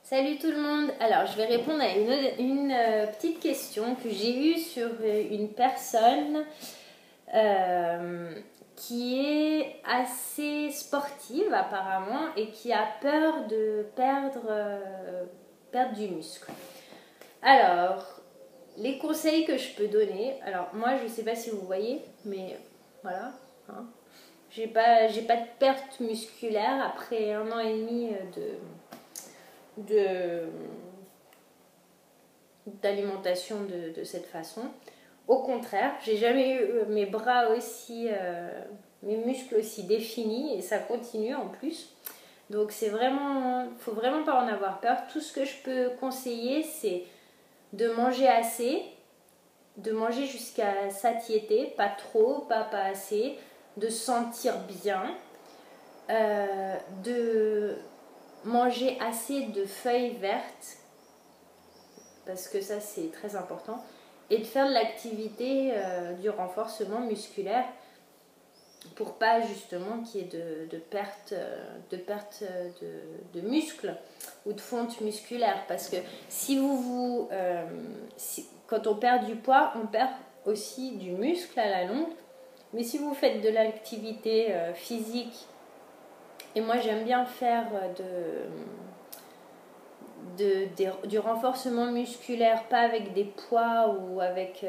Salut tout le monde. Alors je vais répondre à une petite question que j'ai eue sur une personne qui est assez sportive apparemment et qui a peur de perdre du muscle. Alors, les conseils que je peux donner, alors moi je ne sais pas si vous voyez, mais voilà, hein. J'ai pas de perte musculaire après 1 an et demi d'alimentation de cette façon. Au contraire, j'ai jamais eu mes bras aussi, mes muscles aussi définis et ça continue en plus. Donc faut vraiment pas en avoir peur. Tout ce que je peux conseiller, c'est de manger assez, de manger jusqu'à satiété, pas trop, pas assez, de se sentir bien, de manger assez de feuilles vertes, parce que ça c'est très important, et de faire de l'activité du renforcement musculaire pour pas justement qu'il y ait de perte de muscles ou de fonte musculaire, parce que quand on perd du poids, on perd aussi du muscle à la longue. Mais si vous faites de l'activité physique, et moi j'aime bien faire du renforcement musculaire, pas avec des poids ou avec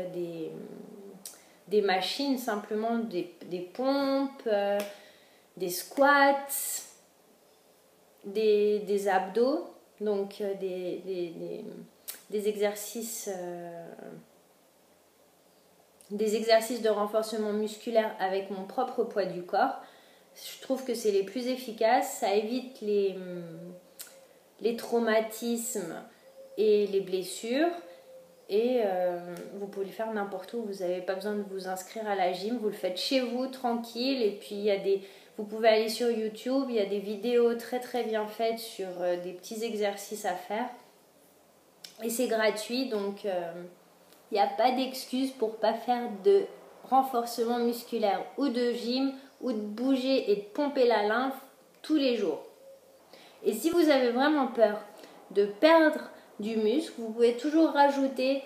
des machines, simplement des pompes, des squats, des abdos, donc des exercices de renforcement musculaire avec mon propre poids du corps. Je trouve que c'est les plus efficaces, ça évite les traumatismes et les blessures. Et vous pouvez le faire n'importe où, vous n'avez pas besoin de vous inscrire à la gym, vous le faites chez vous tranquille. Et puis vous pouvez aller sur YouTube, il y a des vidéos très très bien faites sur des petits exercices à faire et c'est gratuit, donc il n'y a pas d'excuse pour pas faire de renforcement musculaire ou de gym ou de bouger et de pomper la lymphe tous les jours. Et si vous avez vraiment peur de perdre du muscle, vous pouvez toujours rajouter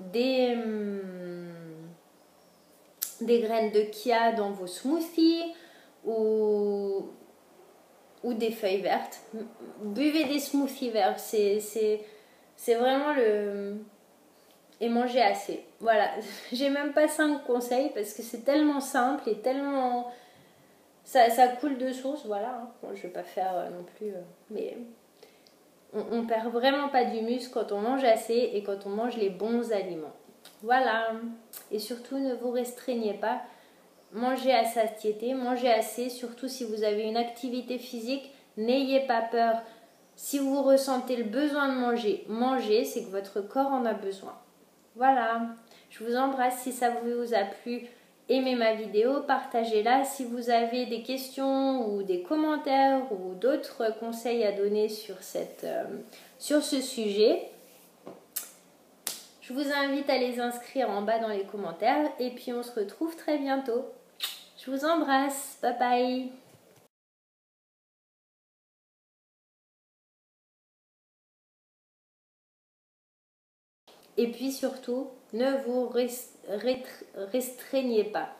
des graines de chia dans vos smoothies ou des feuilles vertes. Buvez des smoothies verts, c'est vraiment et mangez assez. Voilà, j'ai même pas 5 conseils parce que c'est tellement simple et tellement... Ça coule de source, voilà. Hein. Bon, je vais pas faire non plus... mais on perd vraiment pas du muscle quand on mange assez et quand on mange les bons aliments. Voilà. Et surtout, ne vous restreignez pas. Mangez à satiété, mangez assez, surtout si vous avez une activité physique. N'ayez pas peur. Si vous ressentez le besoin de manger, mangez, c'est que votre corps en a besoin. Voilà, je vous embrasse. Si ça vous a plu, aimez ma vidéo, partagez-la. Si vous avez des questions ou des commentaires ou d'autres conseils à donner sur ce sujet, je vous invite à les inscrire en bas dans les commentaires. Et puis on se retrouve très bientôt. Je vous embrasse. Bye bye. Et puis surtout, ne vous restreignez pas.